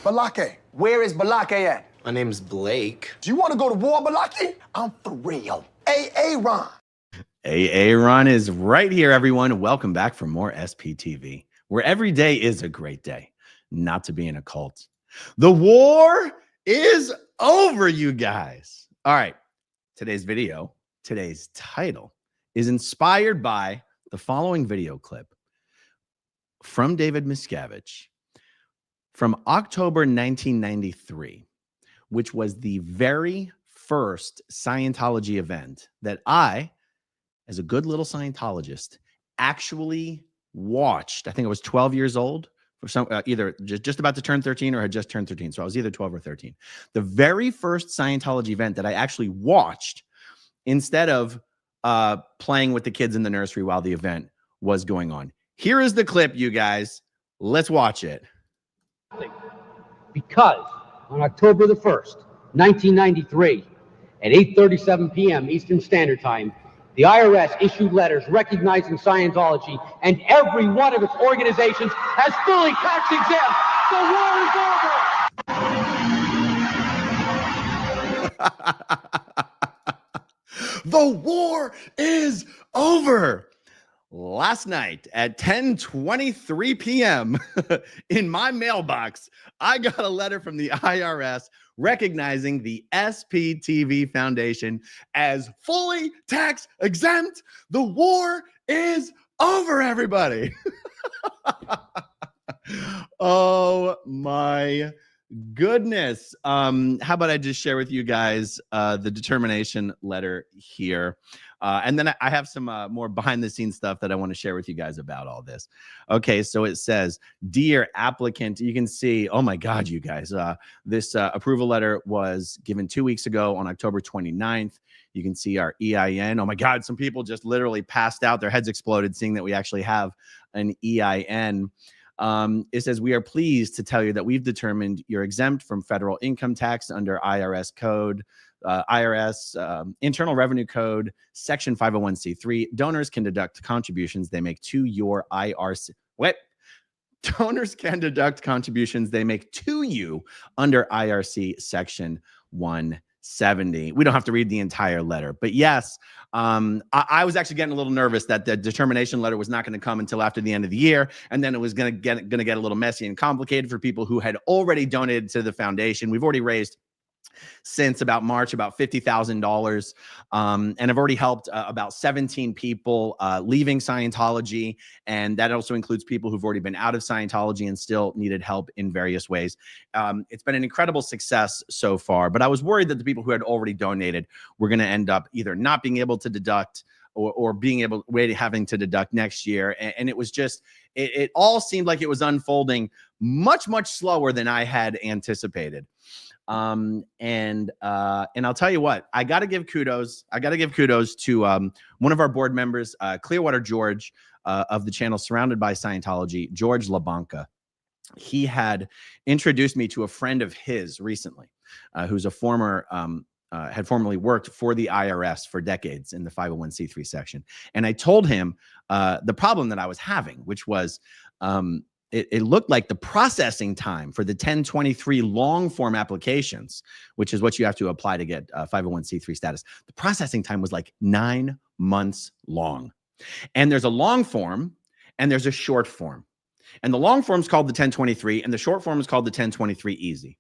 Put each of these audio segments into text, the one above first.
Balake. Where is Balake at? My name's Blake. Do you want to go to war, Balake? I'm for real. Ron. Ron is right here, everyone. Welcome back for more SPTV, where every day is a great day not to be in a cult. The war is over, you guys. All right. Today's video, today's title is inspired by the following video clip from David Miscavige from October 1993, which was the very first Scientology event that I, as a good little Scientologist, actually watched. I think I was 12 years old, for some either just about to turn 13 or had just turned 13. So I was either 12 or 13. The very first Scientology event that I actually watched instead of playing with the kids in the nursery while the event was going on. Here is the clip, you guys. Let's watch it. Because on October the 1st, 1993, at 8:37 p.m. Eastern Standard Time, the IRS issued letters recognizing Scientology and every one of its organizations as fully tax-exempt. The war is over! The war is over. Last night at 10:23 p.m. in my mailbox, I got a letter from the IRS recognizing the SPTV Foundation as fully tax exempt. The war is over, everybody. Oh my goodness. How about I just share with you guys the determination letter here. And then I have some more behind the scenes stuff that I want to share with you guys about all this. Okay, so it says, dear applicant, you can see, oh my God, you guys, this approval letter was given 2 weeks ago on October 29th. You can see our EIN. Oh my God, some people just literally passed out. Their heads exploded seeing that we actually have an EIN. It says, we are pleased to tell you that we've determined you're exempt from federal income tax under IRS code, Internal Revenue Code, Section 501c3. Donors can deduct contributions they make to your IRC. What? Donors can deduct contributions they make to you under IRC Section 170. We don't have to read the entire letter, but yes, I was actually getting a little nervous that the determination letter was not going to come until after the end of the year, and then it was going to get a little messy and complicated for people who had already donated to the foundation. We've already raised since about March about $50,000, and I've already helped about 17 people leaving Scientology, and that also includes people who've already been out of Scientology and still needed help in various ways. It's been an incredible success so far, but I was worried that the people who had already donated were going to end up either not being able to deduct or being able having to deduct next year, and it was just it all seemed like it was unfolding much slower than I had anticipated. And I'll tell you what, I got to give kudos. I got to give kudos to one of our board members, Clearwater George, of the channel Surrounded by Scientology, George LaBanca. He had introduced me to a friend of his recently, who's a former, had formerly worked for the IRS for decades in the 501c3 section. And I told him the problem that I was having, which was, it looked like the processing time for the 1023 long form applications, which is what you have to apply to get 501c3 status. The processing time was like 9 months long. And there's a long form and there's a short form. And the long form is called the 1023 and the short form is called the 1023 easy.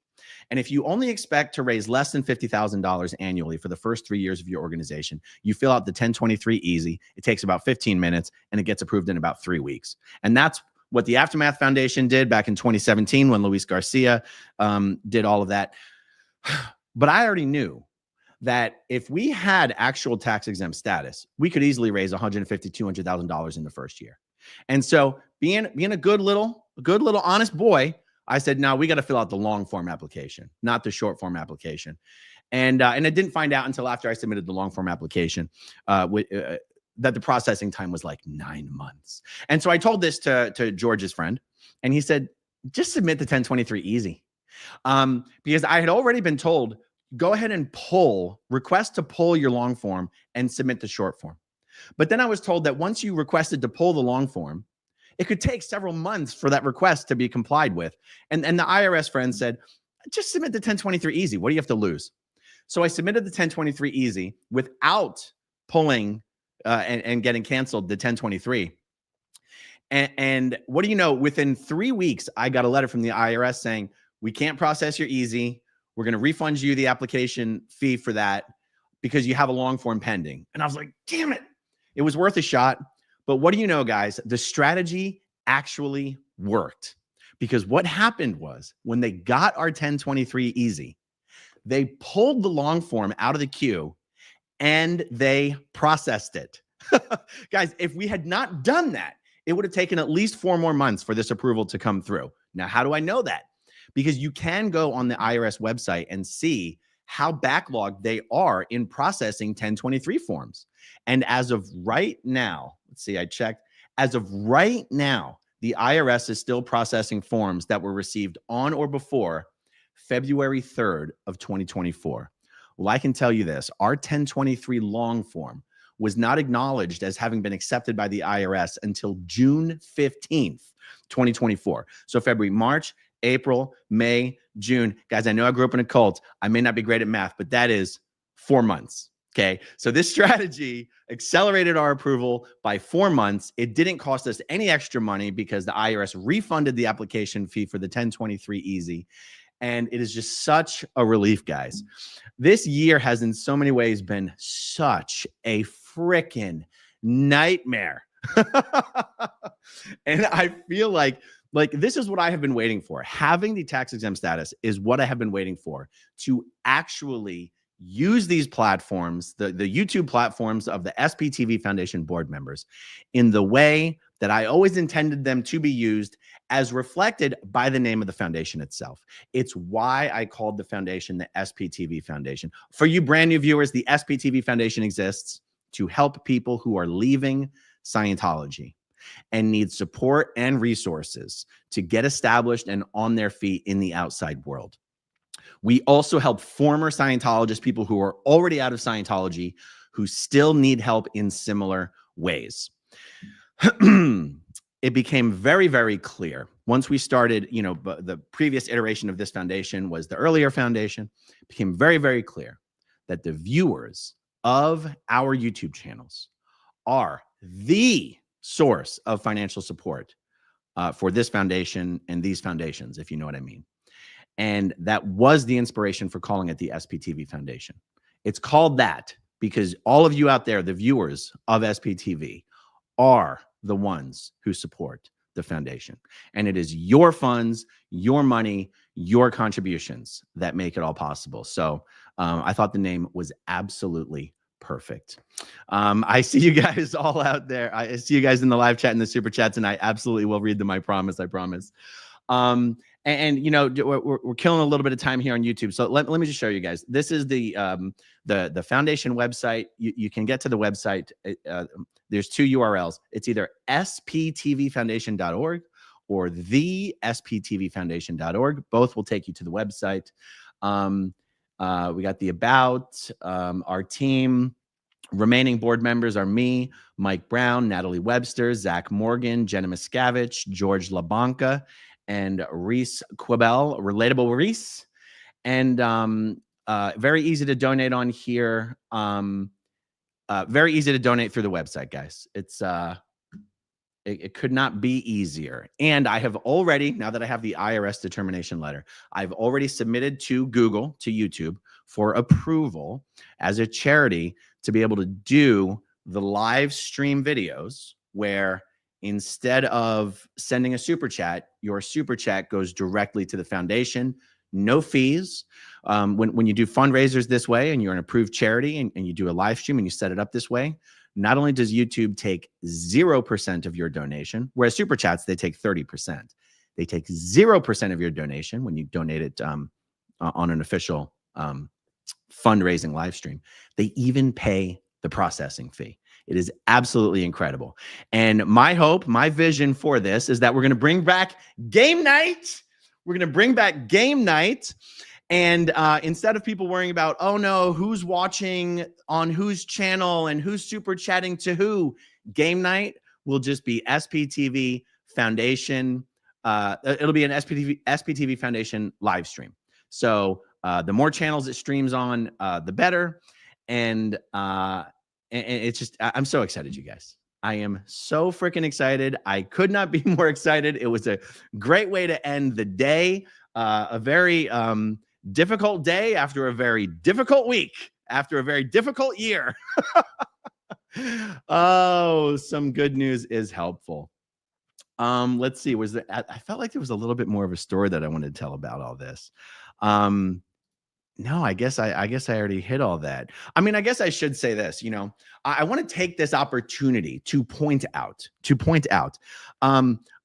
And if you only expect to raise less than $50,000 annually for the first 3 years of your organization, you fill out the 1023 easy. It takes about 15 minutes and it gets approved in about 3 weeks. And that's what the Aftermath Foundation did back in 2017 when Luis Garcia did all of that. But I already knew that if we had actual tax exempt status, we could easily raise $150,000, $200,000 in the first year. And so being a good little honest boy, I said, no, we got to fill out the long form application, not the short form application. And I didn't find out until after I submitted the long form application that the processing time was like 9 months. And so I told this to George's friend, and he said, just submit the 1023 easy. Because I had already been told, go ahead and request to pull your long form and submit the short form. But then I was told that once you requested to pull the long form, It could take several months for that request to be complied with. And the IRS friend said, just submit the 1023 easy. What do you have to lose? So I submitted the 1023 easy without pulling and getting canceled the 1023. And what do you know? Within 3 weeks, I got a letter from the IRS saying, we can't process your easy. We're going to refund you the application fee for that because you have a long form pending. And I was like, damn it. It was worth a shot. But what do you know, guys? The strategy actually worked, because what happened was when they got our 1023 easy, they pulled the long form out of the queue and they processed it. Guys, if we had not done that, it would have taken at least 4 more months for this approval to come through. Now, how do I know that? Because you can go on the IRS website and see how backlogged they are in processing 1023 forms. And as of right now, let's see, I checked. As of right now, the IRS is still processing forms that were received on or before February 3rd of 2024. Well, I can tell you this, our 1023 long form was not acknowledged as having been accepted by the IRS until June 15th, 2024. So February, March, April, May, June. Guys, I know I grew up in a cult. I may not be great at math, but that is 4 months. Okay. So this strategy accelerated our approval by 4 months. It didn't cost us any extra money because the IRS refunded the application fee for the 1023 easy. And it is just such a relief, guys. This year has in so many ways been such a freaking nightmare. And I feel like this is what I have been waiting for. Having the tax exempt status is what I have been waiting for, to actually use these platforms, the YouTube platforms of the SPTV Foundation board members, in the way that I always intended them to be used, as reflected by the name of the foundation itself. It's why I called the foundation the SPTV Foundation. For you brand new viewers, the SPTV Foundation exists to help people who are leaving Scientology and need support and resources to get established and on their feet in the outside world. We also help former Scientologists, people who are already out of Scientology, who still need help in similar ways. It became very, very clear once we started, the previous iteration of this foundation was the earlier foundation. It became very, very clear that the viewers of our YouTube channels are the source of financial support for this foundation and these foundations, if you know what I mean. And that was the inspiration for calling it the SPTV Foundation. It's called that because all of you out there, the viewers of SPTV, are the ones who support the foundation. And it is your funds, your money, your contributions that make it all possible. So I thought the name was absolutely perfect. I see you guys all out there. I see you guys in the live chat and the super chats, and I absolutely will read them. I promise. And we're killing a little bit of time here on YouTube. So let me just show you guys. This is the foundation website. You can get to the website. There's 2 URLs. It's either sptvfoundation.org or the sptvfoundation.org. Both will take you to the website. We got the about, our team. Remaining board members are me, Mike Brown, Natalie Webster, Zach Morgan, Jenna Miscavige, George LaBanca, and Reese Quibel, Relatable Reese. And very easy to donate on here. Very easy to donate through the website, guys. It's it could not be easier. And I have already, now that I have the IRS determination letter, I've already submitted to Google, to YouTube, for approval as a charity to be able to do the live stream videos where instead of sending a super chat, your super chat goes directly to the foundation, no fees. When you do fundraisers this way and you're an approved charity and you do a live stream and you set it up this way, not only does YouTube take 0% of your donation, whereas super chats, they take 30%. They take 0% of your donation when you donate it on an official fundraising live stream. They even pay the processing fee. It is absolutely incredible. And my hope, my vision for this is that we're going to bring back game night. We're going to bring back game night. And instead of people worrying about, oh no, who's watching on whose channel and who's super chatting to who, game night will just be SPTV Foundation. It'll be an SPTV Foundation live stream. So the more channels it streams on, the better. And it's just, I'm so excited, you guys. I am so freaking excited. I could not be more excited. It was a great way to end the day. A very difficult day after a very difficult week, after a very difficult year. Oh, some good news is helpful. Let's see. I felt like there was a little bit more of a story that I wanted to tell about all this. No, I guess I already hit all that. I mean, I guess I should say this, you know, I want to take this opportunity to point out.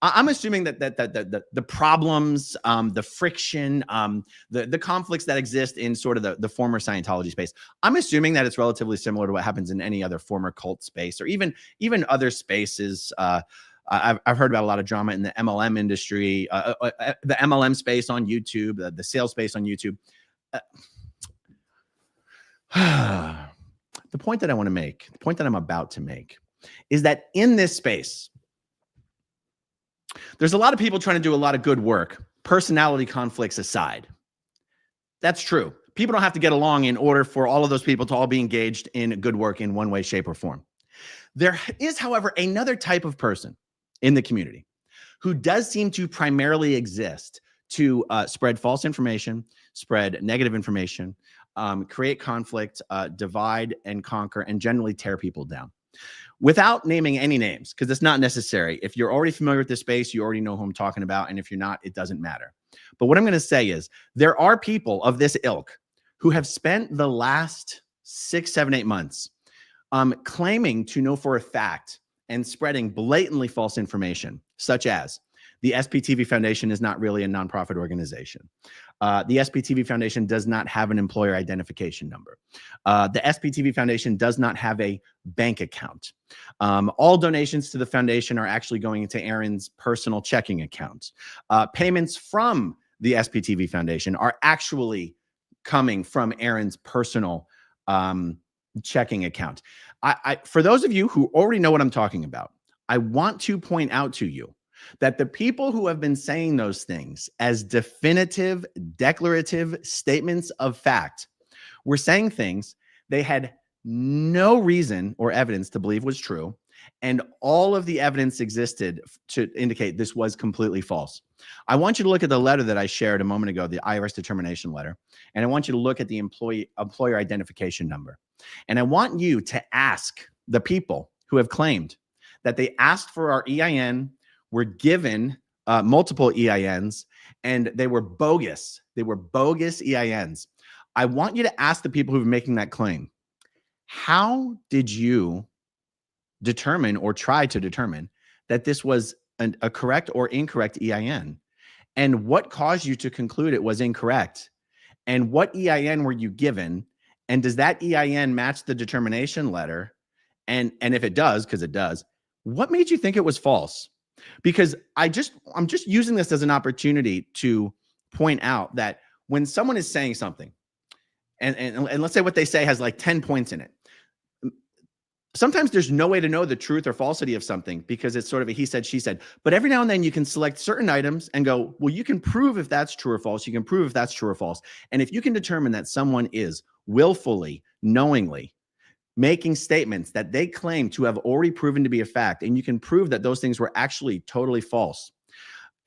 I'm assuming that the problems, the friction, the conflicts that exist in sort of the former Scientology space, I'm assuming that it's relatively similar to what happens in any other former cult space, or even other spaces. I've heard about a lot of drama in the MLM industry, the MLM space on YouTube, the sales space on YouTube. The point that I want to make, the point that I'm about to make, is that in this space, there's a lot of people trying to do a lot of good work, personality conflicts aside. That's true. People don't have to get along in order for all of those people to all be engaged in good work in one way, shape, or form. There is, however, another type of person in the community who does seem to primarily exist to spread false information, spread negative information, create conflict, divide and conquer, and generally tear people down. Without naming any names, because it's not necessary. If you're already familiar with this space, you already know who I'm talking about. And if you're not, it doesn't matter. But what I'm going to say is there are people of this ilk who have spent the last 6, 7, 8 months claiming to know for a fact and spreading blatantly false information, such as the SPTV Foundation is not really a nonprofit organization. The SPTV Foundation does not have an employer identification number. The SPTV Foundation does not have a bank account. All donations to the foundation are actually going into Aaron's personal checking account. Payments from the SPTV Foundation are actually coming from Aaron's personal checking account. For those of you who already know what I'm talking about, I want to point out to you that the people who have been saying those things as definitive, declarative statements of fact were saying things they had no reason or evidence to believe was true, and all of the evidence existed to indicate this was completely false. I want you to look at the letter that I shared a moment ago, the IRS determination letter, and I want you to look at the employer identification number. And I want you to ask the people who have claimed that they asked for our EIN, were given multiple EINs, and they were bogus. They were bogus EINs. I want you to ask the people who are making that claim, how did you determine or try to determine that this was a correct or incorrect EIN? And what caused you to conclude it was incorrect? And what EIN were you given? And does that EIN match the determination letter? And if it does, because it does, what made you think it was false? Because I'm just using this as an opportunity to point out that when someone is saying something, and let's say what they say has like 10 points in it, sometimes there's no way to know the truth or falsity of something because it's sort of a he said, she said. But every now and then you can select certain items and go, well, you can prove if that's true or false. You can prove if that's true or false. And if you can determine that someone is willfully, knowingly making statements that they claim to have already proven to be a fact, and you can prove that those things were actually totally false,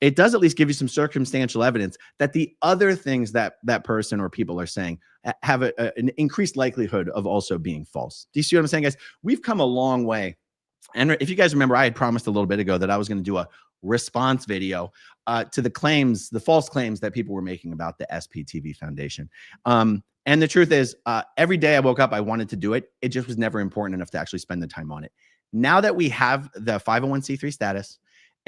it does at least give you some circumstantial evidence that the other things that that person or people are saying have an increased likelihood of also being false. Do you see what I'm saying, guys? We've come a long way. And if you guys remember, I had promised a little bit ago that I was going to do a response video to the claims, the false claims that people were making about the SPTV Foundation. And the truth is, every day I woke up, I wanted to do it. It just was never important enough to actually spend the time on it. Now that we have the 501c3 status,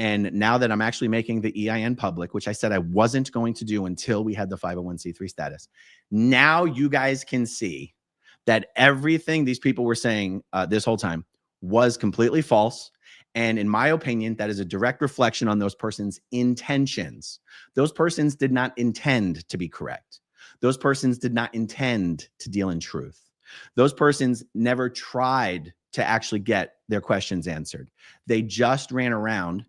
and now that I'm actually making the EIN public, which I said I wasn't going to do until we had the 501c3 status, now you guys can see that everything these people were saying this whole time was completely false. And in my opinion, that is a direct reflection on those persons' intentions. Those persons did not intend to be correct. Those persons did not intend to deal in truth. Those persons never tried to actually get their questions answered. They just ran around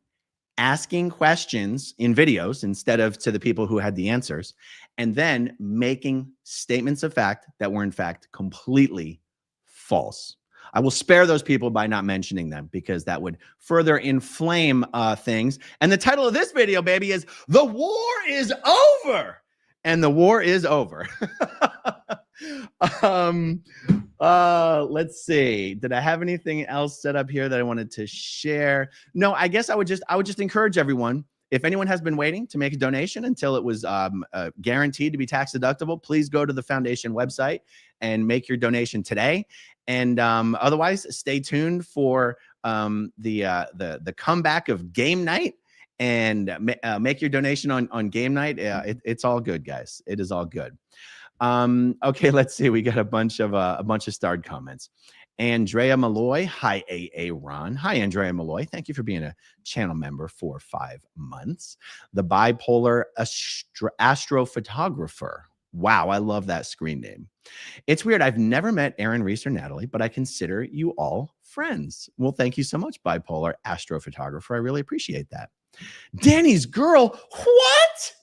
asking questions in videos instead of to the people who had the answers, and then making statements of fact that were in fact completely false. I will spare those people by not mentioning them because that would further inflame things. And the title of this video, baby, is "The War is Over." And the war is over. Let's see. Did I have anything else set up here that I wanted to share? No, I guess I would just encourage everyone. If anyone has been waiting to make a donation until it was guaranteed to be tax deductible, please go to the foundation website and make your donation today. And otherwise, stay tuned for the comeback of game night. And make your donation on game night. It's all good, guys. It is all good. Okay, let's see. We got a bunch of starred comments. Andrea Malloy. Hi, AA Ron. Hi, Andrea Malloy. Thank you for being a channel member for 5 months. The bipolar astrophotographer. Wow, I love that screen name. It's weird. I've never met Aaron, Reese, or Natalie, but I consider you all friends. Well, thank you so much, bipolar astrophotographer. I really appreciate that. Danny's girl, what?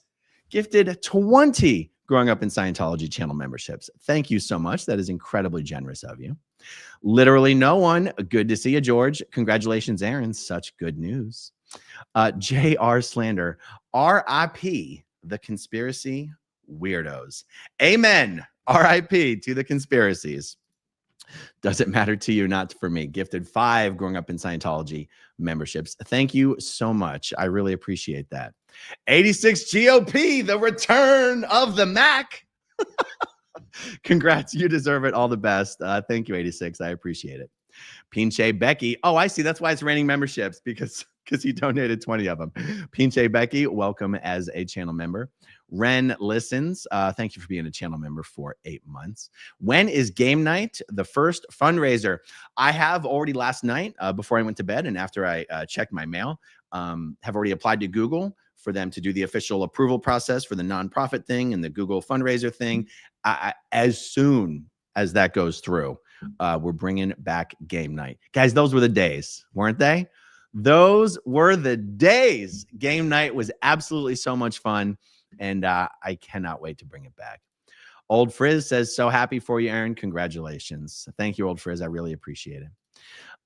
Gifted 20 growing up in Scientology channel memberships. Thank you so much. That is incredibly generous of you. Literally no one. Good to see you, George. Congratulations, Aaron. Such good news. J.R. Slander. R.I.P. the conspiracy weirdos. Amen. R.I.P. to the conspiracies. Does it matter to you? Not for me. Gifted 5 growing up in Scientology memberships. Thank you so much. I really appreciate that. 86 GOP, the return of the Mac. Congrats. You deserve it. All the best. Thank you, 86. I appreciate it. Pinche Becky. Oh, I see. That's why it's raining memberships, because he donated 20 of them. Pinche Becky, welcome as a channel member. Ren Listens, thank you for being a channel member for 8 months. When is game night? The first fundraiser. I have already last night, before I went to bed and after I checked my mail, have already applied to Google for them to do the official approval process for the nonprofit thing and the Google fundraiser thing. As soon as that goes through, we're bringing back game night. Guys, those were the days, weren't they? Those were the days. Game night was absolutely so much fun. And I cannot wait to bring it back. Old Frizz says, so happy for you, Aaron. Congratulations. Thank you, Old Frizz. I really appreciate it.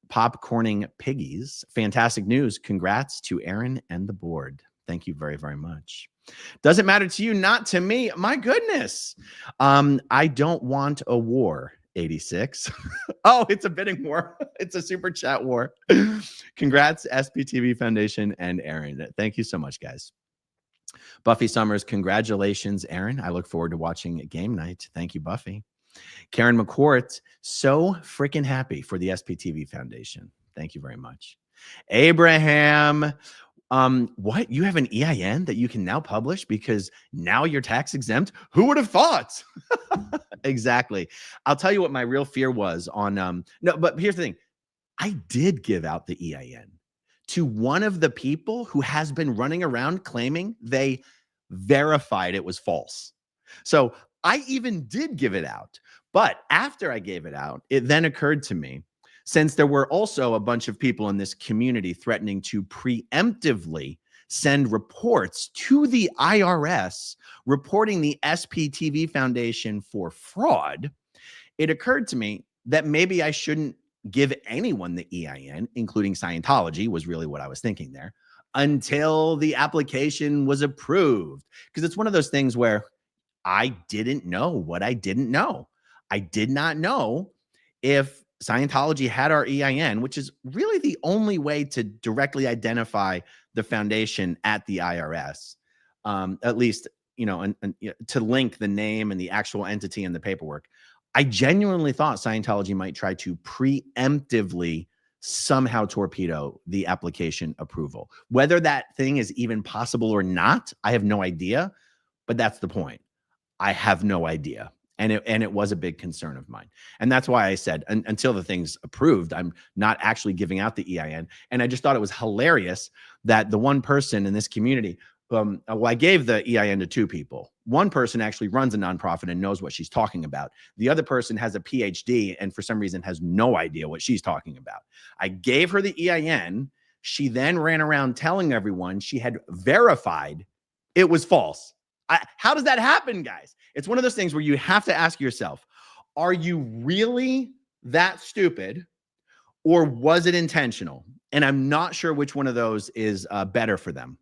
Popcorning Piggies. Fantastic news. Congrats to Aaron and the board. Thank you very, very much. Does it matter to you? Not to me. My goodness. I don't want a war. 86. Oh, it's a bidding war. It's a super chat war. Congrats, SPTV Foundation and Aaron. Thank you so much, guys. Buffy Summers, congratulations, Aaron. I look forward to watching game night. Thank you, Buffy. Karen McCourt, so freaking happy for the SPTV Foundation. Thank you very much. Abraham, what? You have an EIN that you can now publish because now you're tax exempt? Who would have thought? Exactly. I'll tell you what my real fear was on, no, but here's the thing. I did give out the EIN to one of the people who has been running around claiming they verified it was false. So I even did give it out. But after I gave it out, it then occurred to me, since there were also a bunch of people in this community threatening to preemptively send reports to the IRS reporting the SPTV Foundation for fraud, it occurred to me that maybe I shouldn't give anyone the EIN, including Scientology, was really what I was thinking there, until the application was approved. Because it's one of those things where I didn't know what I didn't know. I did not know if Scientology had our EIN, which is really the only way to directly identify the foundation at the IRS, at least, you know, and to link the name and the actual entity and the paperwork. I genuinely thought Scientology might try to preemptively somehow torpedo the application approval. Whether that thing is even possible or not, I have no idea, but that's the point. I have no idea. And it was a big concern of mine. And that's why I said, until the thing's approved, I'm not actually giving out the EIN. And I just thought it was hilarious that the one person in this community, well, I gave the EIN to 2 people. One person actually runs a nonprofit and knows what she's talking about. The other person has a PhD and for some reason has no idea what she's talking about. I gave her the EIN She then ran around telling everyone she had verified it was false. How does that happen, guys? It's one of those things where you have to ask yourself, are you really that stupid, or was it intentional? And I'm not sure which one of those is better for them.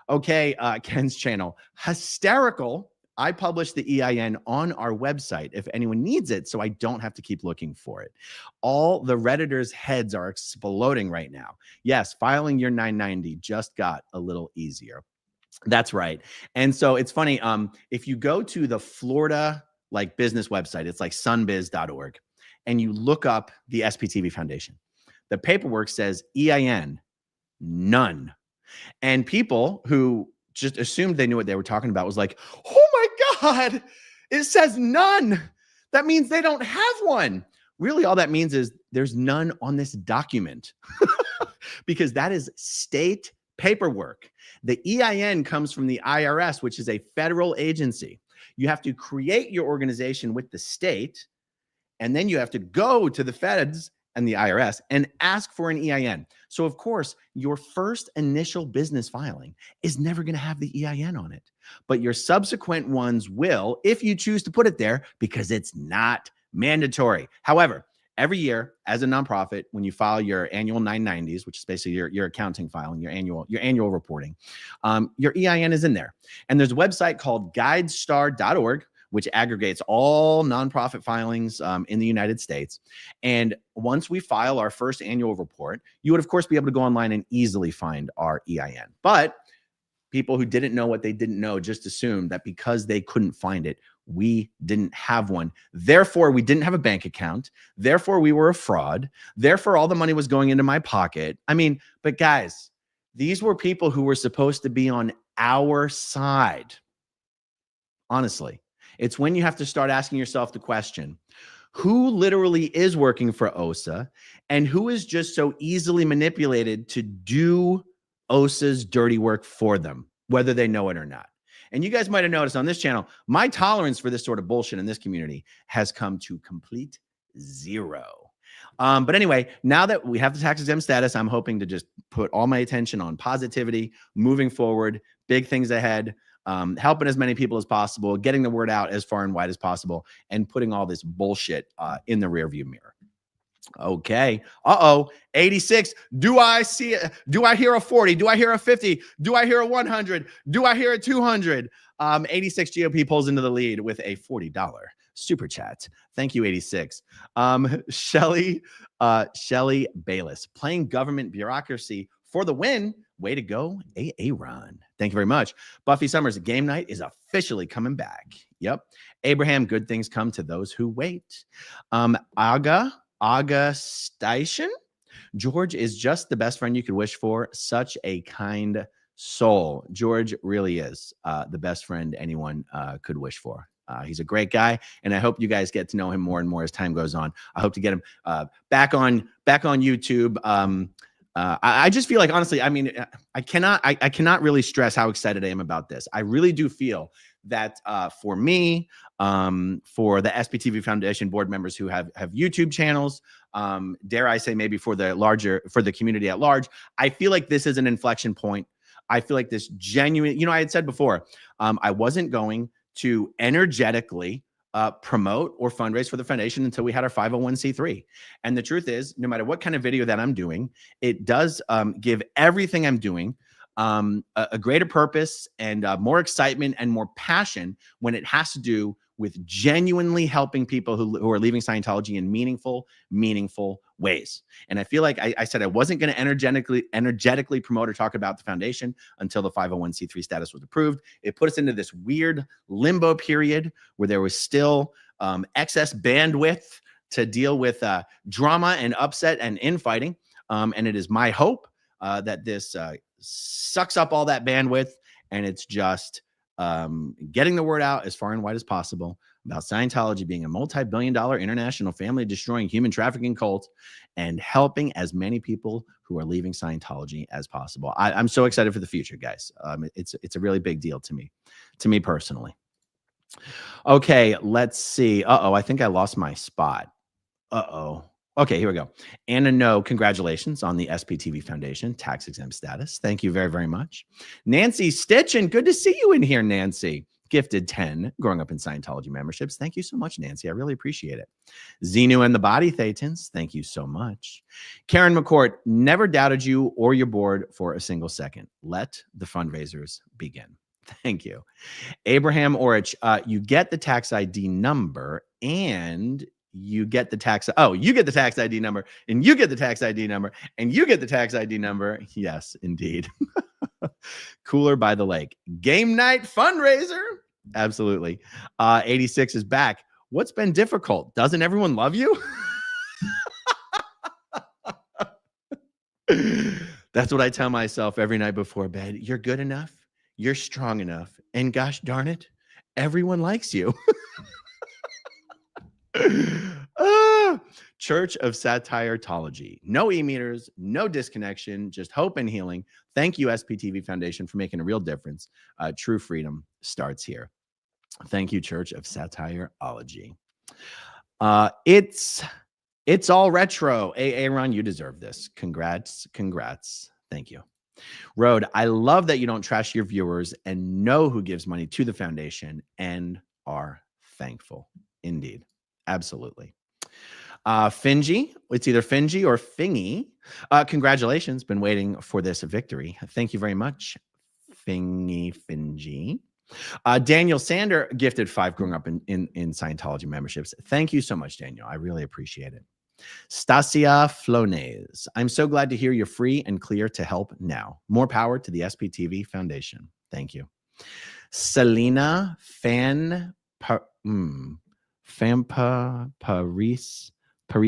Okay, Ken's channel. Hysterical. I published the EIN on our website if anyone needs it, so I don't have to keep looking for it. All the Redditors' heads are exploding right now. Yes, filing your 990 just got a little easier. That's right. And so it's funny. If you go to the Florida business website, it's like sunbiz.org, and you look up the SPTV Foundation, the paperwork says EIN, none. And people who just assumed they knew what they were talking about was like, oh my God, it says none. That means they don't have one. Really, all that means is there's none on this document because that is state paperwork. The EIN comes from the IRS, which is a federal agency. You have to create your organization with the state, and then you have to go to the feds and the IRS and ask for an EIN. So of course, your first initial business filing is never going to have the EIN on it, but your subsequent ones will, if you choose to put it there, because it's not mandatory. However, every year as a nonprofit, when you file your annual 990s, which is basically your accounting filing, your annual reporting, your EIN is in there. And there's a website called guidestar.org, which aggregates all nonprofit filings in the United States. And once we file our first annual report, you would, of course, be able to go online and easily find our EIN. But people who didn't know what they didn't know just assumed that because they couldn't find it, we didn't have one. Therefore, we didn't have a bank account. Therefore, we were a fraud. Therefore, all the money was going into my pocket. I mean, but guys, these were people who were supposed to be on our side. Honestly. It's when you have to start asking yourself the question, who literally is working for OSA and who is just so easily manipulated to do OSA's dirty work for them, whether they know it or not. And you guys might have noticed on this channel, my tolerance for this sort of bullshit in this community has come to complete zero. But anyway, now that we have the tax exempt status, I'm hoping to just put all my attention on positivity, moving forward, big things ahead. Helping as many people as possible, getting the word out as far and wide as possible, and putting all this bullshit in the rearview mirror. Okay. 86. Do I see it? Do I hear a 40? Do I hear a 50? Do I hear a 100? Do I hear a 200? 86 GOP pulls into the lead with a $40 super chat. Thank you, 86. Shelly Bayless, playing government bureaucracy for the win. Way to go, Aaron. Thank you very much. Buffy Summers, game night is officially coming back. Yep. Abraham, good things come to those who wait. Augustation. George is just the best friend you could wish for. Such a kind soul. George really is the best friend anyone could wish for. He's a great guy, and I hope you guys get to know him more and more as time goes on. I hope to get him back on YouTube. I just feel like, honestly, I mean, I cannot really stress how excited I am about this. I really do feel that for me, for the SPTV Foundation board members who have YouTube channels, dare I say maybe for the community at large, I feel like this is an inflection point. I feel like this genuine, I had said before, I wasn't going to energetically promote or fundraise for the foundation until we had our 501c3. And the truth is, no matter what kind of video that I'm doing, it does give everything I'm doing a greater purpose and more excitement and more passion when it has to do with genuinely helping people who are leaving Scientology in meaningful ways. And I feel like I said I wasn't going to energetically promote or talk about the foundation until the 501c3 status was approved. It put us into this weird limbo period where there was still excess bandwidth to deal with drama and upset and infighting. And it is my hope that this sucks up all that bandwidth, and it's just getting the word out as far and wide as possible about Scientology being a multi-billion-dollar international family-destroying human trafficking cult and helping as many people who are leaving Scientology as possible. I'm so excited for the future, guys. It's a really big deal to me personally. Okay, let's see. I think I lost my spot. Okay, here we go. Anna, no, congratulations on the SPTV Foundation tax exempt status. Thank you very, very much. Nancy Stitchin, good to see you in here, Nancy. Gifted 10 growing up in Scientology memberships. Thank you so much, Nancy. I really appreciate it. Xenu and the Body Thetans, thank you so much. Karen McCourt, never doubted you or your board for a single second. Let the fundraisers begin. Thank you. Abraham Orich, you get the tax ID number and you get the tax. Oh, you get the tax ID number and you get the tax ID number and you get the tax ID number. Yes, indeed. Cooler by the lake. Game night fundraiser. Absolutely. 86 is back. What's been difficult? Doesn't everyone love you? That's what I tell myself every night before bed. You're good enough. You're strong enough. And gosh darn it, everyone likes you. Church of Scientology. No e-meters, no disconnection, just hope and healing. Thank you, SPTV Foundation, for making a real difference. True freedom starts here. Thank you, Church of Scientology. It's all retro. Ron, you deserve this. Congrats. Thank you. Road, I love that you don't trash your viewers and know who gives money to the foundation and are thankful. Indeed. Absolutely. Fingy, it's either Fingy or Fingy. Congratulations. Been waiting for this victory. Thank you very much, Fingy. Daniel Sander gifted 5 growing up in Scientology memberships. Thank you so much, Daniel. I really appreciate it. Stasia Flones, I'm so glad to hear you're free and clear to help now. More power to the SPTV Foundation. Thank you. Selena Fampa Paris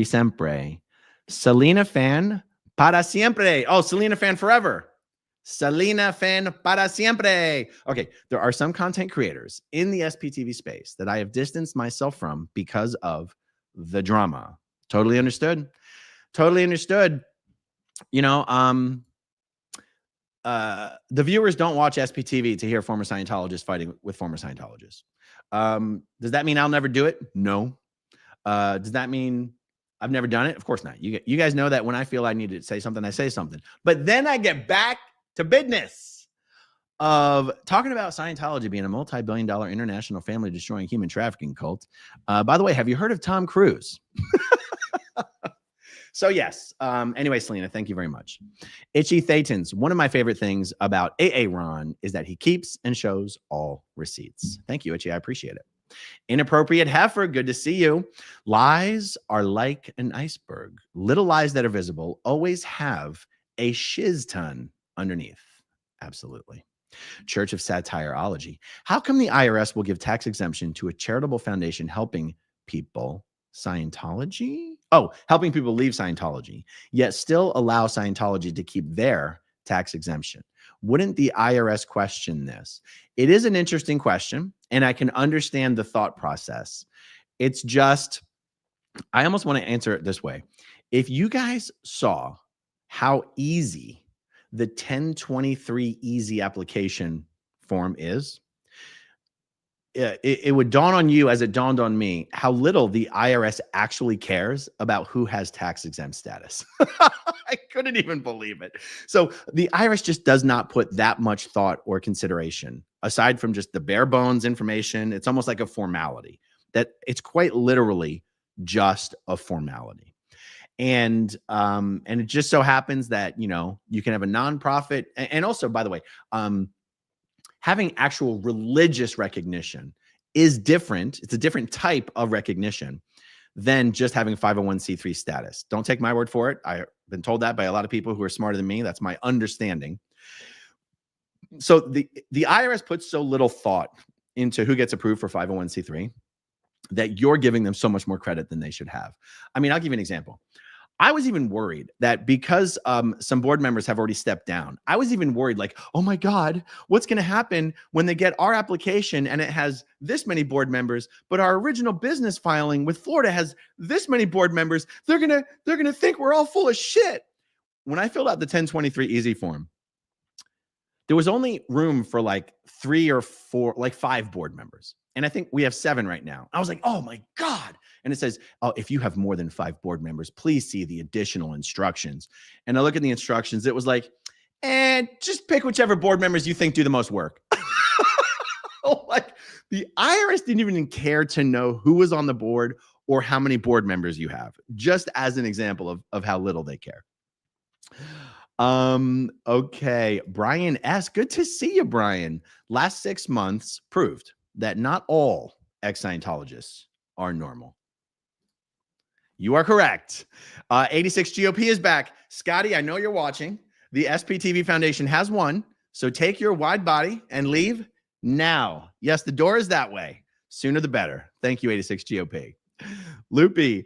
Sempre. Selena Fan para siempre. Oh, Selena Fan forever. Selena Fan para siempre. Okay, there are some content creators in the SPTV space that I have distanced myself from because of the drama. Totally understood. Totally understood. You know, the viewers don't watch SPTV to hear former Scientologists fighting with former Scientologists. Does that mean I'll never do it? No. Does that mean I've never done it? Of course not. You guys know that when I feel I need to say something, I say something. But then I get back to business of talking about Scientology being a multi-billion-dollar international family-destroying human trafficking cult. By the way, have you heard of Tom Cruise? So yes. Anyway, Selena, thank you very much. Itchy Thetans. One of my favorite things about Ron is that he keeps and shows all receipts. Thank you, Itchy. I appreciate it. Inappropriate Heifer. Good to see you. Lies are like an iceberg. Little lies that are visible always have a shiz ton underneath. Absolutely. Church of Scientology. How come the IRS will give tax exemption to a charitable foundation helping people Scientology? Oh, helping people leave Scientology, yet still allow Scientology to keep their tax exemption? Wouldn't the IRS question this? It is an interesting question, and I can understand the thought process. It's just, I almost want to answer it this way. If you guys saw how easy the 1023 easy application form is, it would dawn on you, as it dawned on me, how little the IRS actually cares about who has tax exempt status. I couldn't even believe it. So the IRS just does not put that much thought or consideration aside from just the bare bones information. It's almost like a formality, that it's quite literally just a formality. And it just so happens that, you know, you can have a nonprofit. And also, by the way, having actual religious recognition is different. It's a different type of recognition than just having 501c3 status. Don't take my word for it. I've been told that by a lot of people who are smarter than me. That's my understanding. So the IRS puts so little thought into who gets approved for 501c3 that you're giving them so much more credit than they should have. I mean, I'll give you an example. I was even worried that because some board members have already stepped down, I was even worried like, oh my God, what's going to happen when they get our application and it has this many board members, but our original business filing with Florida has this many board members. They're going to think we're all full of shit. When I filled out the 1023 easy form, there was only room for like 3 or 4, like 5 board members. And I think we have 7 right now. I was like, oh my God, And it says, oh, if you have more than 5 board members, please see the additional instructions. And I look at the instructions. It was like, and just pick whichever board members you think do the most work. Like the IRS didn't even care to know who was on the board or how many board members you have, just as an example of how little they care. Okay. Brian S. Good to see you, Brian. Last 6 months proved that not all ex-Scientologists are normal. You are correct. 86 GOP is back. Scotty, I know you're watching. The SPTV Foundation has won. So take your wide body and leave now. Yes, the door is that way. Sooner the better. Thank you, 86 GOP. Loopy,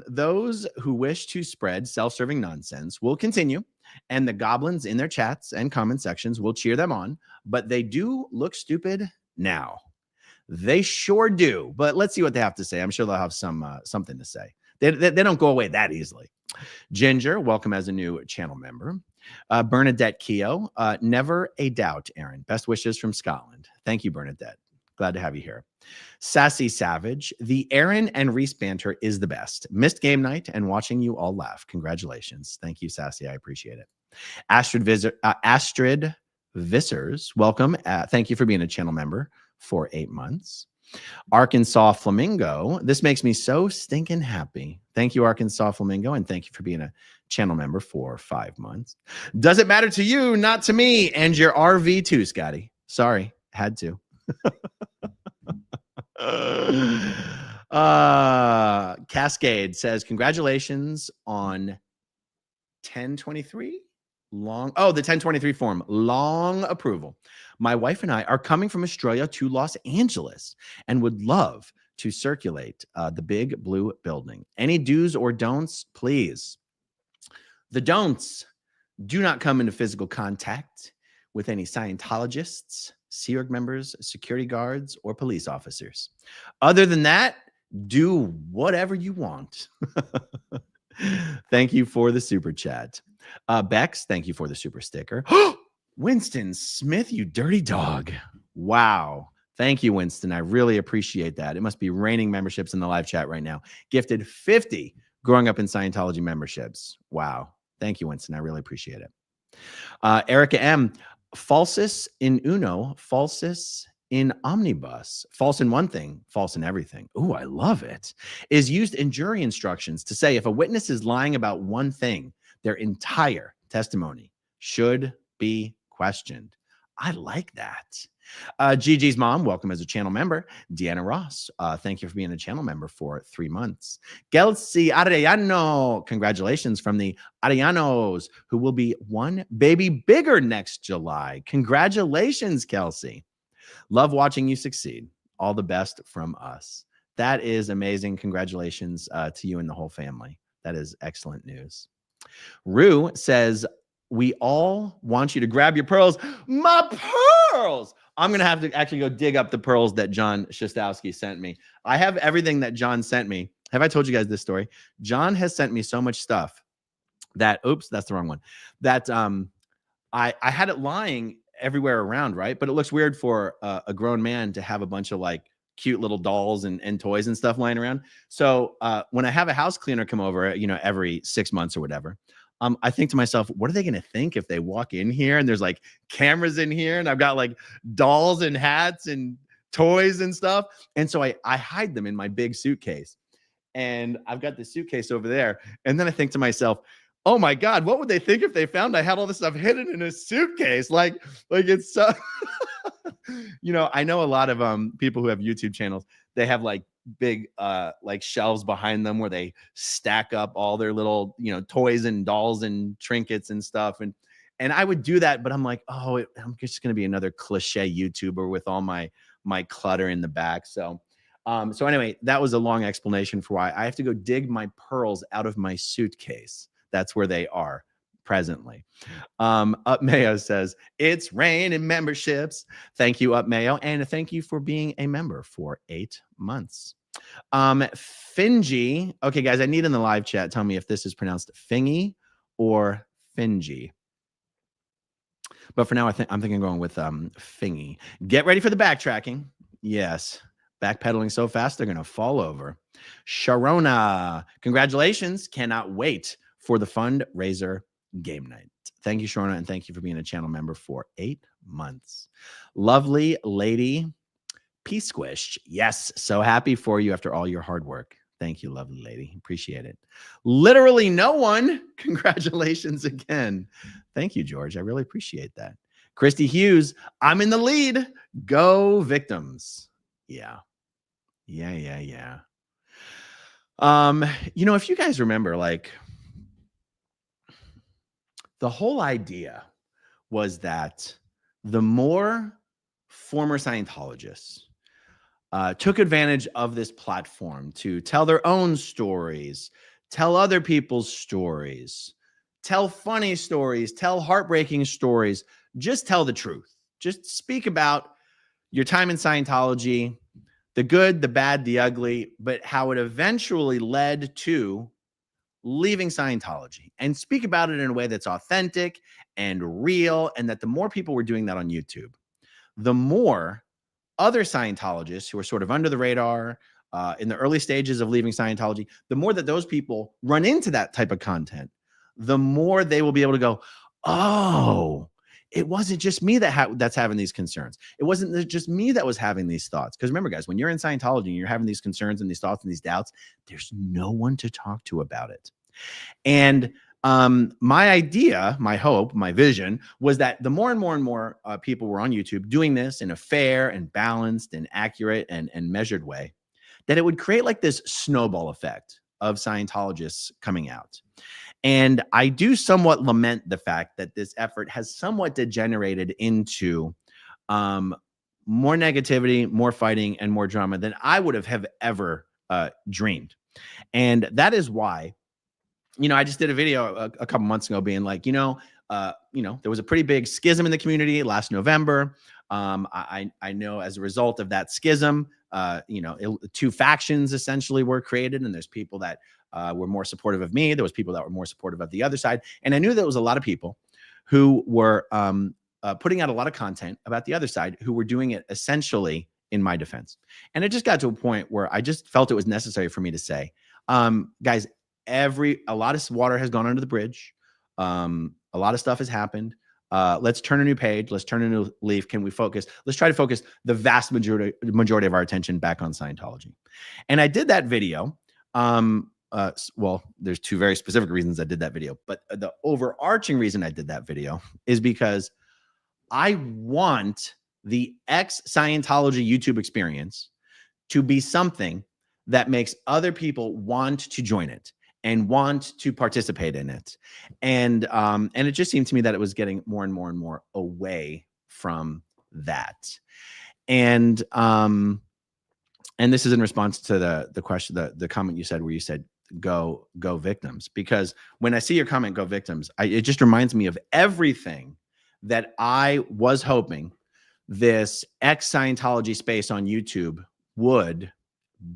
those who wish to spread self-serving nonsense will continue, and the goblins in their chats and comment sections will cheer them on, but they do look stupid now. They sure do, but let's see what they have to say. I'm sure they'll have something to say. They don't go away that easily. Ginger, welcome as a new channel member. Bernadette Keogh, never a doubt, Aaron. Best wishes from Scotland. Thank you, Bernadette. Glad to have you here. Sassy Savage, the Aaron and Reese banter is the best. Missed game night and watching you all laugh. Congratulations. Thank you, Sassy. I appreciate it. Astrid Vissers, welcome. Thank you for being a channel member for 8 months. Arkansas Flamingo, this makes me so stinking happy. Thank you, Arkansas Flamingo, and thank you for being a channel member for 5 months. Does it matter to you? Not to me. And your RV too, Scotty. Sorry, had to. Cascade says, congratulations on 1023 long. Oh, the 1023 form, long approval. My wife and I are coming from Australia to Los Angeles and would love to circulate the big blue building. Any do's or don'ts, please? The don'ts: do not come into physical contact with any Scientologists, Sea Org members, security guards, or police officers. Other than that, do whatever you want. Thank you for the super chat. Bex, thank you for the super sticker. Winston Smith, you dirty dog. Wow. Thank you, Winston. I really appreciate that. It must be raining memberships in the live chat right now. Gifted 50 growing up in Scientology memberships. Wow. Thank you, Winston. I really appreciate it. Erica M. Falsus in uno, falsus in omnibus. False in one thing, false in everything. Ooh, I love it. Is used in jury instructions to say if a witness is lying about one thing, their entire testimony should be questioned. I like that. Gigi's mom, welcome as a channel member. Deanna Ross, thank you for being a channel member for 3 months. Gelsi Arellano, congratulations from the Arellanos, who will be one baby bigger next July. Congratulations, Kelsey. Love watching you succeed. All the best from us. That is amazing. Congratulations to you and the whole family. That is excellent news. Rue says, we all want you to grab your pearls. My pearls! I'm going to have to actually go dig up the pearls that John Shostowski sent me. I have everything that John sent me. Have I told you guys this story? John has sent me so much stuff that, oops, that's the wrong one. That I had it lying everywhere around, right? But it looks weird for a grown man to have a bunch of like cute little dolls and toys and stuff lying around. So when I have a house cleaner come over, you know, every 6 months or whatever, I think to myself, what are they going to think if they walk in here and there's like cameras in here and I've got like dolls and hats and toys and stuff. And so I hide them in my big suitcase, and I've got the suitcase over there. And then I think to myself, oh my God, what would they think if they found I had all this stuff hidden in a suitcase? Like it's so, you know, I know a lot of people who have YouTube channels, they have like big like shelves behind them where they stack up all their little, you know, toys and dolls and trinkets and stuff. And I would do that, but I'm like, oh, I'm just going to be another cliche YouTuber with all my clutter in the back. So anyway, that was a long explanation for why I have to go dig my pearls out of my suitcase. That's where they are presently. Up Mayo says, it's raining memberships. Thank you, Up Mayo. And thank you for being a member for 8 months. Fingy. Okay, guys, I need in the live chat, tell me if this is pronounced Fingy or Fingy. But for now, I'm thinking going with Fingy. Get ready for the backtracking. Yes. Backpedaling so fast, they're going to fall over. Sharona, congratulations. Cannot wait for the fundraiser game night. Thank you, Sharona, and thank you for being a channel member for 8 months. Lovely lady, P-Squish. Yes, so happy for you after all your hard work. Thank you, lovely lady. Appreciate it. Literally no one. Congratulations again. Thank you, George. I really appreciate that. Christy Hughes, I'm in the lead. Go victims. Yeah. Yeah. If you guys remember, like, the whole idea was that the more former Scientologists took advantage of this platform to tell their own stories, tell other people's stories, tell funny stories, tell heartbreaking stories, just tell the truth. Just speak about your time in Scientology, the good, the bad, the ugly, but how it eventually led to leaving Scientology, and speak about it in a way that's authentic and real. And that the more people were doing that on YouTube, the more other Scientologists who are sort of under the radar in the early stages of leaving Scientology, the more that those people run into that type of content, the more they will be able to go, oh, it wasn't just me that's having these concerns. It wasn't just me that was having these thoughts. Because remember, guys, when you're in Scientology and you're having these concerns and these thoughts and these doubts, there's no one to talk to about it. And my idea, my hope, my vision was that the more and more people were on YouTube doing this in a fair and balanced and accurate and measured way, that it would create like this snowball effect of Scientologists coming out. And I do somewhat lament the fact that this effort has somewhat degenerated into more negativity, more fighting, and more drama than I would have ever dreamed. And that is why, I just did a video a couple months ago being like, there was a pretty big schism in the community last November. I know as a result of that schism, two factions essentially were created, and there's people that were more supportive of me. There was people that were more supportive of the other side. And I knew there was a lot of people who were putting out a lot of content about the other side who were doing it essentially in my defense. And it just got to a point where I just felt it was necessary for me to say, guys, a lot of water has gone under the bridge. A lot of stuff has happened. Let's turn a new page. Let's turn a new leaf. Can we focus? Let's try to focus the vast majority of our attention back on Scientology. And I did that video. Well, there's two very specific reasons I did that video, but the overarching reason I did that video is because I want the ex-Scientology YouTube experience to be something that makes other people want to join it and want to participate in it. And it just seemed to me that it was getting more and more away from that. And this is in response to the question, the comment you said where you said, go victims. Because when I see your comment, go victims, it just reminds me of everything that I was hoping this ex-Scientology space on YouTube would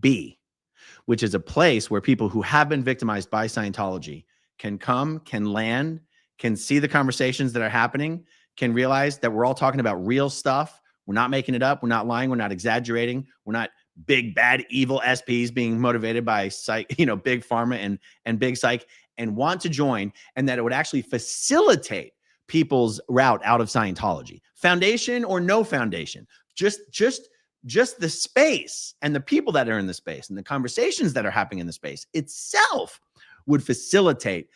be, which is a place where people who have been victimized by Scientology can come, can land, can see the conversations that are happening, can realize that we're all talking about real stuff. We're not making it up. We're not lying. We're not exaggerating. We're not big, bad, evil SPs being motivated by big pharma and big psych, and want to join, and that it would actually facilitate people's route out of Scientology, foundation or no foundation, just the space and the people that are in the space and the conversations that are happening in the space itself would facilitate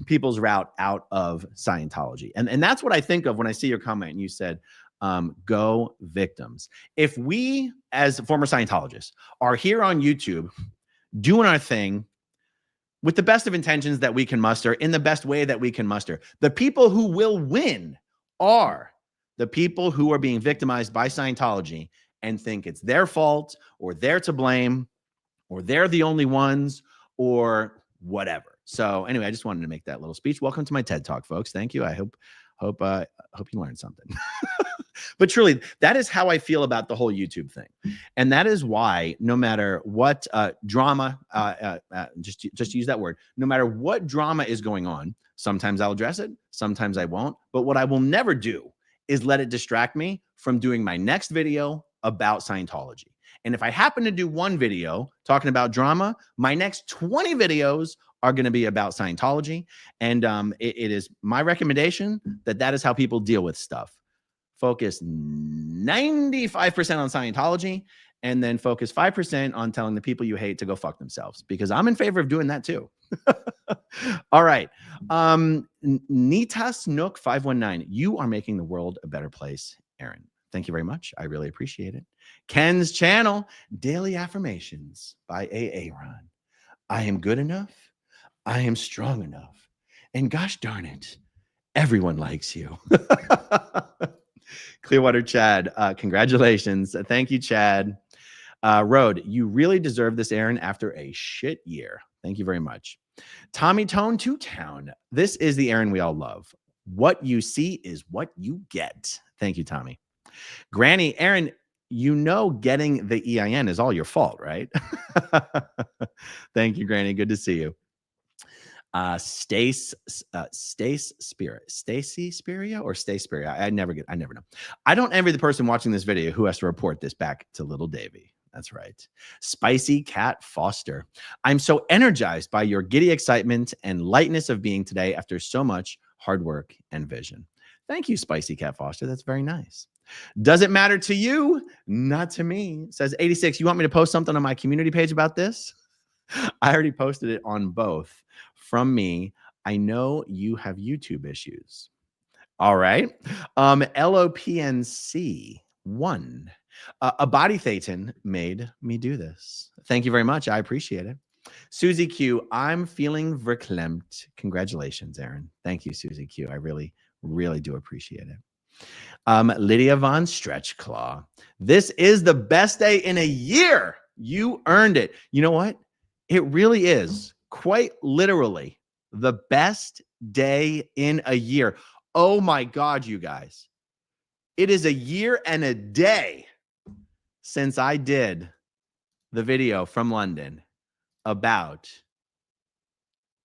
people's route out of Scientology. And that's what I think of when I see your comment and you said, go victims. If we, as former Scientologists, are here on YouTube doing our thing with the best of intentions that we can muster, in the best way that we can muster, the people who will win are the people who are being victimized by Scientology and think it's their fault, or they're to blame, or they're the only ones, or whatever. So anyway, I just wanted to make that little speech. Welcome to my TED Talk, folks. Thank you. I hope you learned something. But truly, that is how I feel about the whole YouTube thing. And that is why no matter what drama, just use that word, no matter what drama is going on, sometimes I'll address it, sometimes I won't. But what I will never do is let it distract me from doing my next video about Scientology And if I happen to do one video talking about drama, my next 20 videos are going to be about Scientology. And it is my recommendation that is how people deal with stuff. Focus 95% on Scientology, and then focus 5% on telling the people you hate to go fuck themselves, because I'm in favor of doing that too. All right. Nitas Nook 519. You are making the world a better place, Aaron. Thank you very much. I really appreciate it. Ken's channel, Daily Affirmations by Aaron. I am good enough. I am strong enough. And gosh darn it, everyone likes you. Clearwater Chad, congratulations. Thank you, Chad. Road, you really deserve this, Aaron, after a shit year. Thank you very much. Tommy Tone to Town. This is the Aaron we all love. What you see is what you get. Thank you, Tommy. Granny, Aaron, you know getting the EIN is all your fault, right? Thank you, Granny. Good to see you. Stacy Spiria or Stay Spiria. I never know. I don't envy the person watching this video who has to report this back to little Davy. That's right. Spicy Cat Foster. I'm so energized by your giddy excitement and lightness of being today after so much hard work and vision. Thank you, Spicy Cat Foster. That's very nice. Does it matter to you? Not to me. Says 86. You want me to post something on my community page about this? I already posted it on both. From me, I know you have YouTube issues. All right. LOPNC 1. A body Thetan made me do this. Thank you very much. I appreciate it. Susie Q, I'm feeling verklempt. Congratulations, Aaron. Thank you, Susie Q. I really, really do appreciate it. Lydia Von Stretchclaw. This is the best day in a year. You earned it. You know what? It really is quite literally the best day in a year. Oh my God, you guys. It is a year and a day since I did the video from London about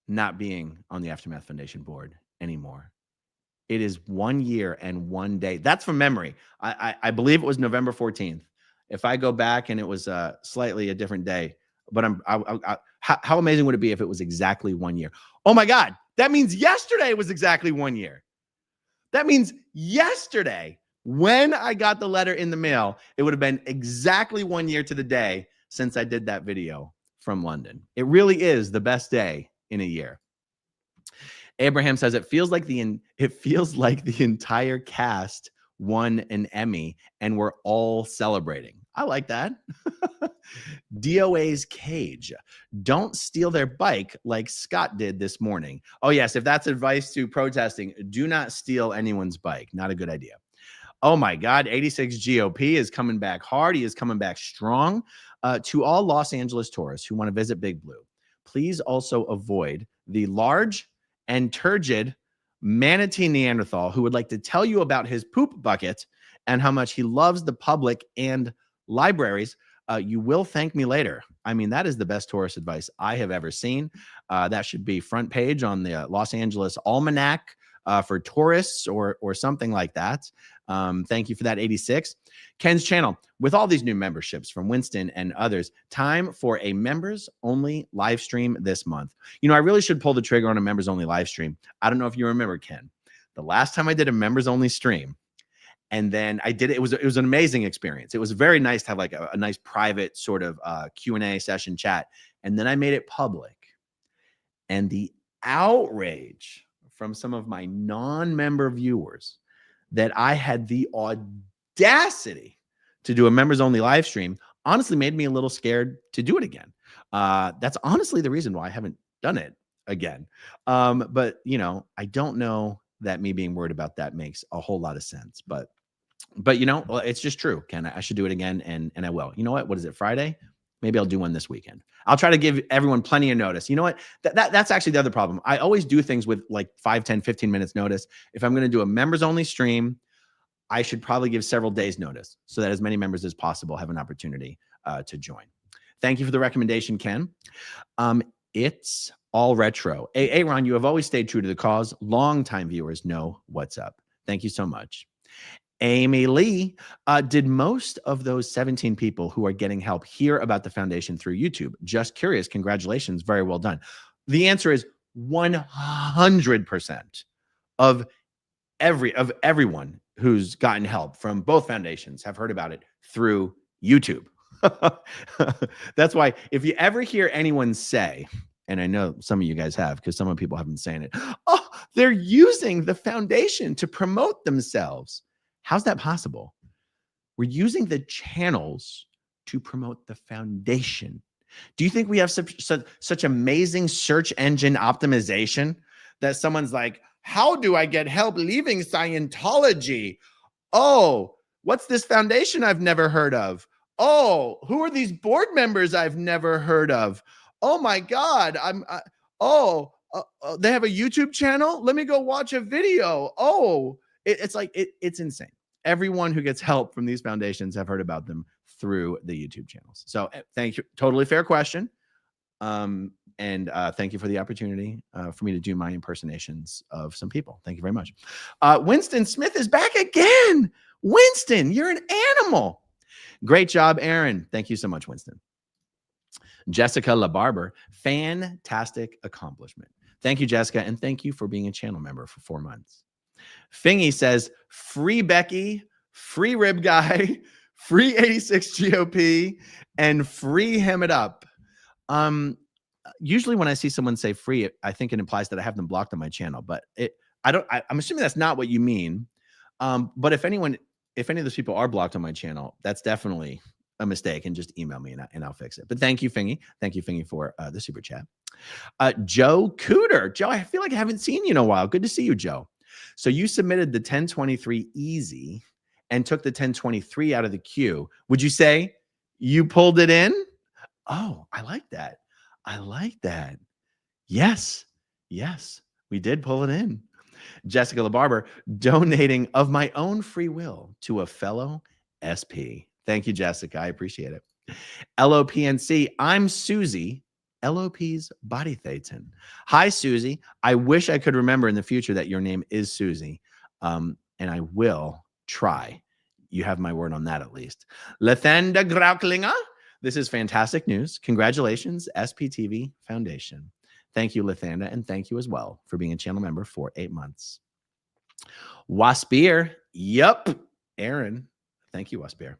not being on the Aftermath Foundation board anymore. It is 1 year and 1 day. That's from memory. I believe it was November 14th. If I go back and it was slightly a different day, but how amazing would it be if it was exactly 1 year? Oh my God, that means yesterday was exactly 1 year. That means yesterday, when I got the letter in the mail, it would have been exactly 1 year to the day since I did that video from London. It really is the best day in a year. Abraham says it feels like the entire cast won an Emmy and we're all celebrating. I like that. DOA's Cage. Don't steal their bike like Scott did this morning. Oh, yes. If that's advice to protesting, do not steal anyone's bike. Not a good idea. Oh, my God. 86 GOP is coming back hard. He is coming back strong. To all Los Angeles tourists who want to visit Big Blue, please also avoid the large and turgid manatee Neanderthal who would like to tell you about his poop bucket and how much he loves the public and libraries. You will thank me later. I mean, that is the best tourist advice I have ever seen. That should be front page on the Los Angeles Almanac for tourists or something like that. Thank you for that, 86. Ken's channel, with all these new memberships from Winston and others, time for a members-only live stream this month. You know, I really should pull the trigger on a members-only live stream. I don't know if you remember, Ken. The last time I did a members-only stream, and then I did it. It was an amazing experience. It was very nice to have like a nice private sort of Q&A session chat. And then I made it public. And the outrage from some of my non-member viewers that I had the audacity to do a members-only live stream honestly made me a little scared to do it again. That's honestly the reason why I haven't done it again. But, you know, I don't know that me being worried about that makes a whole lot of sense. But you know, it's just true, Ken. I should do it again, and I will. You know what? What is it, Friday? Maybe I'll do one this weekend. I'll try to give everyone plenty of notice. You know what? That's actually the other problem. I always do things with like 5, 10, 15 minutes notice. If I'm going to do a members-only stream, I should probably give several days notice so that as many members as possible have an opportunity to join. Thank you for the recommendation, Ken. It's all retro. Ron, you have always stayed true to the cause. Long-time viewers know what's up. Thank you so much. Amy Lee, did most of those 17 people who are getting help hear about the foundation through YouTube? Just curious. Congratulations. Very well done. The answer is 100% of everyone who's gotten help from both foundations have heard about it through YouTube. That's why if you ever hear anyone say, and I know some of you guys have, because some people have been saying it, oh, they're using the foundation to promote themselves. How's that possible? We're using the channels to promote the foundation. Do you think we have such amazing search engine optimization that someone's like, how do I get help leaving Scientology? Oh, what's this foundation I've never heard of? Oh, who are these board members I've never heard of? Oh my God, they have a YouTube channel? Let me go watch a video. Oh, it's insane. Everyone who gets help from these foundations have heard about them through the YouTube channels. So thank you. Totally fair question. And thank you for the opportunity for me to do my impersonations of some people. Thank you very much. Winston Smith is back again. Winston, you're an animal. Great job, Aaron. Thank you so much, Winston. Jessica LaBarber, fantastic accomplishment. Thank you, Jessica, and thank you for being a channel member for 4 months. Fingy says, free Becky, free Rib Guy, free 86 GOP, and free Him It Up. Usually when I see someone say free, I think it implies that I have them blocked on my channel, but I'm assuming that's not what you mean. But if any of those people are blocked on my channel, that's definitely a mistake, and just email me and I'll fix it. But thank you, Fingy. Thank you, Fingy, for the super chat. Joe Cooter. Joe, I feel like I haven't seen you in a while. Good to see you, Joe. So you submitted the 1023 easy and took the 1023 out of the queue. Would you say you pulled it in? Oh, I like that. I like that. Yes, we did pull it in. Jessica LaBarber, donating of my own free will to a fellow SP. Thank you, Jessica. I appreciate it. LOPNC, I'm Susie, LOP's body Thetan. Hi, Susie. I wish I could remember in the future that your name is Susie, and I will try. You have my word on that, at least. Lethenda Grauklinger, this is fantastic news. Congratulations, SPTV Foundation. Thank you, Lethanda, and thank you as well for being a channel member for 8 months. Waspier, yep. Aaron, thank you, Waspier.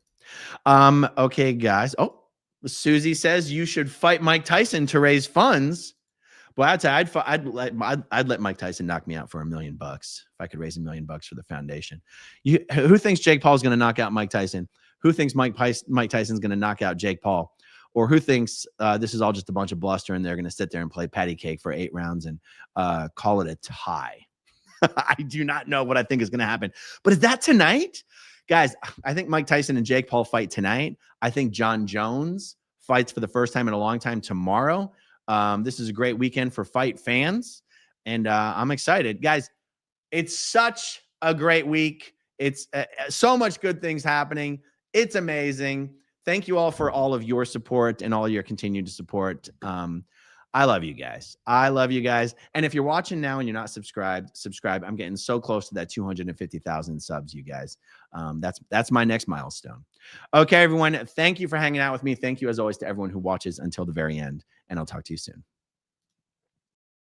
Okay, guys. Oh, Susie says you should fight Mike Tyson to raise funds. Well, I'd let Mike Tyson knock me out for $1 million if I could raise $1 million for the foundation. Who thinks Jake Paul's going to knock out Mike Tyson? Who thinks Mike Tyson's going to knock out Jake Paul? Or who thinks this is all just a bunch of bluster and they're going to sit there and play patty cake for 8 rounds and call it a tie? I do not know what I think is going to happen. But is that tonight? Guys, I think Mike Tyson and Jake Paul fight tonight. I think John Jones fights for the first time in a long time tomorrow. This is a great weekend for fight fans, and I'm excited. Guys, it's such a great week. It's so much good things happening. It's amazing. Thank you all for all of your support and all your continued support. I love you guys. I love you guys. And if you're watching now and you're not subscribed, subscribe. I'm getting so close to that 250,000 subs, you guys. That's my next milestone. Okay, everyone. Thank you for hanging out with me. Thank you, as always, to everyone who watches until the very end. And I'll talk to you soon.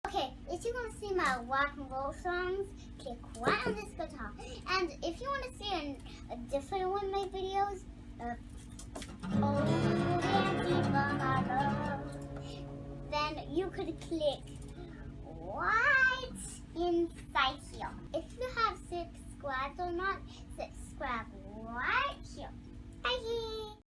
Okay, if you want to see my rock and roll songs, click right on this guitar. And if you want to see a different one of my videos, then you could click right inside here. If you have subscribed or not, subscribe right here. Bye.